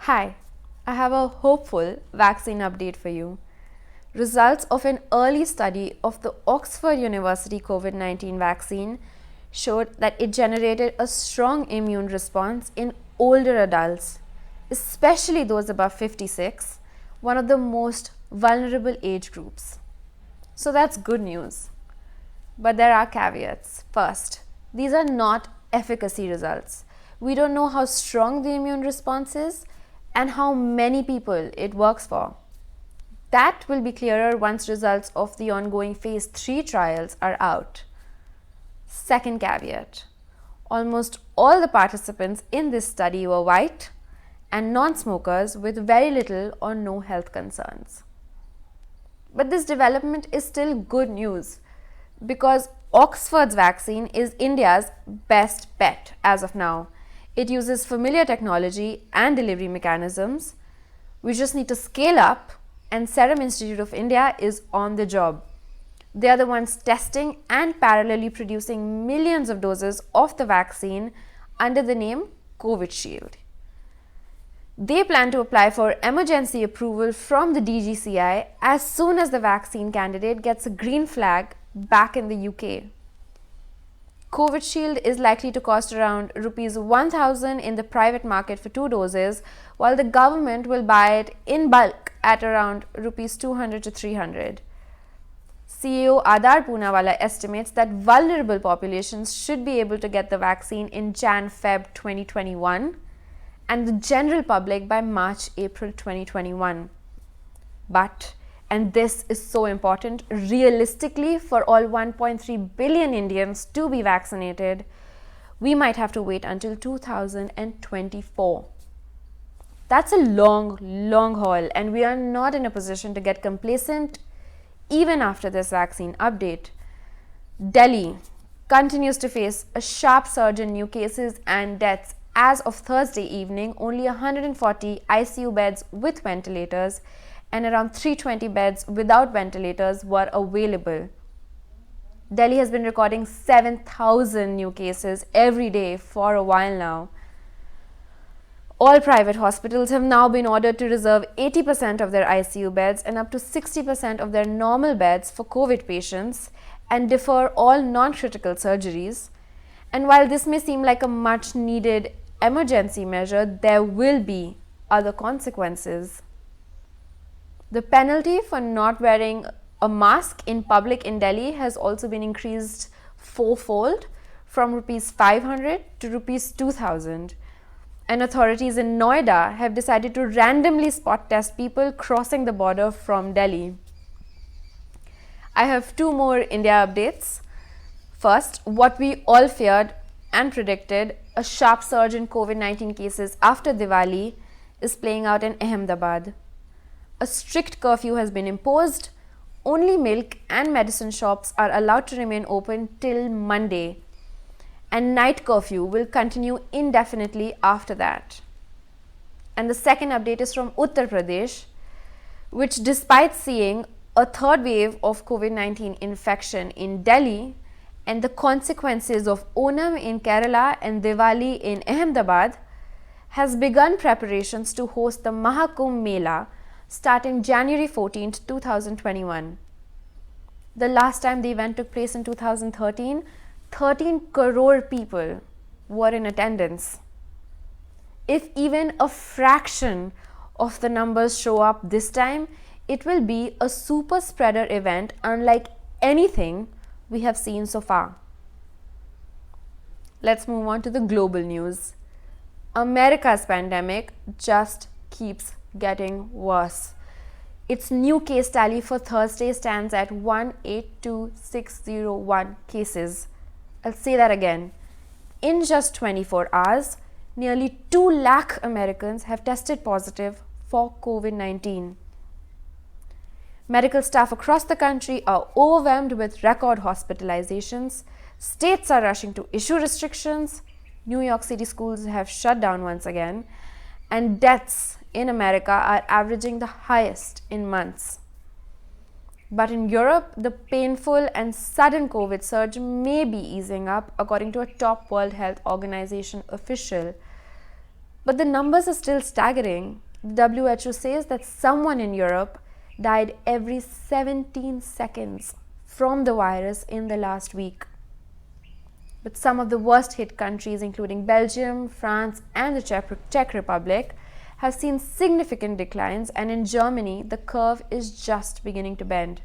Hi, I have a hopeful vaccine update for you. Results of an early study of the Oxford University COVID-19 vaccine showed that it generated a strong immune response in older adults, especially those above 56, one of the most vulnerable age groups. So that's good news. But there are caveats. First, these are not efficacy results. We don't know how strong the immune response is and how many people it works for. That will be clearer once results of the ongoing phase 3 trials are out. Second caveat, almost all the participants in this study were white and non-smokers with very little or no health concerns. But this development is still good news because Oxford's vaccine is India's best bet as of now. It uses familiar technology and delivery mechanisms. We just need to scale up, and Serum Institute of India is on the job. They are the ones testing and parallelly producing millions of doses of the vaccine under the name Covid Shield. They plan to apply for emergency approval from the DGCI as soon as the vaccine candidate gets a green flag back in the UK. Covid Shield is likely to cost around rupees 1,000 in the private market for 2 doses, while the government will buy it in bulk at around rupees 200 to 300. CEO Adar Poonawalla estimates that vulnerable populations should be able to get the vaccine in Jan-Feb 2021 and the general public by March-April 2021. But, and this is so important, realistically for all 1.3 billion Indians to be vaccinated, we might have to wait until 2024. That's a long haul, and we are not in a position to get complacent even after this vaccine update. Delhi continues to face a sharp surge in new cases and deaths. As of Thursday evening, only 140 ICU beds with ventilators and around 320 beds without ventilators were available. Delhi has been recording 7,000 new cases every day for a while now. All private hospitals have now been ordered to reserve 80% of their ICU beds and up to 60% of their normal beds for COVID patients and defer all non-critical surgeries. And while this may seem like a much needed emergency measure, there will be other consequences. The penalty for not wearing a mask in public in Delhi has also been increased fourfold from rupees 500 to rupees 2,000. And authorities in Noida have decided to randomly spot test people crossing the border from Delhi. I have 2 more India updates. First, what we all feared and predicted, a sharp surge in COVID-19 cases after Diwali, is playing out in Ahmedabad. A strict curfew has been imposed. Only milk and medicine shops are allowed to remain open till Monday, and night curfew will continue indefinitely after that. And the second update is from Uttar Pradesh, which, despite seeing a third wave of COVID-19 infection in Delhi and the consequences of Onam in Kerala and Diwali in Ahmedabad, has begun preparations to host the Mahakumbh Mela starting January 14, 2021. The last time the event took place in 2013, 13 crore people were in attendance. If even a fraction of the numbers show up this time, it will be a super spreader event unlike anything we have seen so far. Let's move on to the global news. America's pandemic just keeps getting worse. Its new case tally for Thursday stands at 182,601 cases. I'll say that again. In just 24 hours, nearly 2 lakh Americans have tested positive for COVID-19. Medical staff across the country are overwhelmed with record hospitalizations. States are rushing to issue restrictions. New York City schools have shut down once again. And deaths in America are averaging the highest in months. But in Europe, the painful and sudden COVID surge may be easing up, according to a top World Health Organization official. But the numbers are still staggering. The WHO says that someone in Europe died every 17 seconds from the virus in the last week. But some of the worst hit countries, including Belgium, France, and the Czech Republic, have seen significant declines, and in Germany, the curve is just beginning to bend.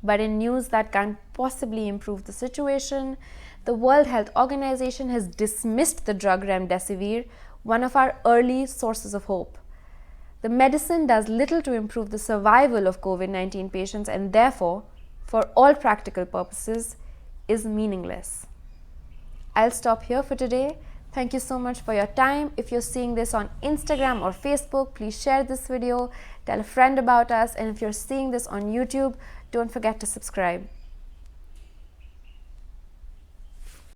But in news that can't possibly improve the situation, the World Health Organization has dismissed the drug Remdesivir, one of our early sources of hope. The medicine does little to improve the survival of COVID-19 patients and therefore, for all practical purposes, is meaningless. I'll stop here for today. Thank you so much for your time. If you're seeing this on Instagram or Facebook, please share this video, tell a friend about us, and if you're seeing this on YouTube, don't forget to subscribe.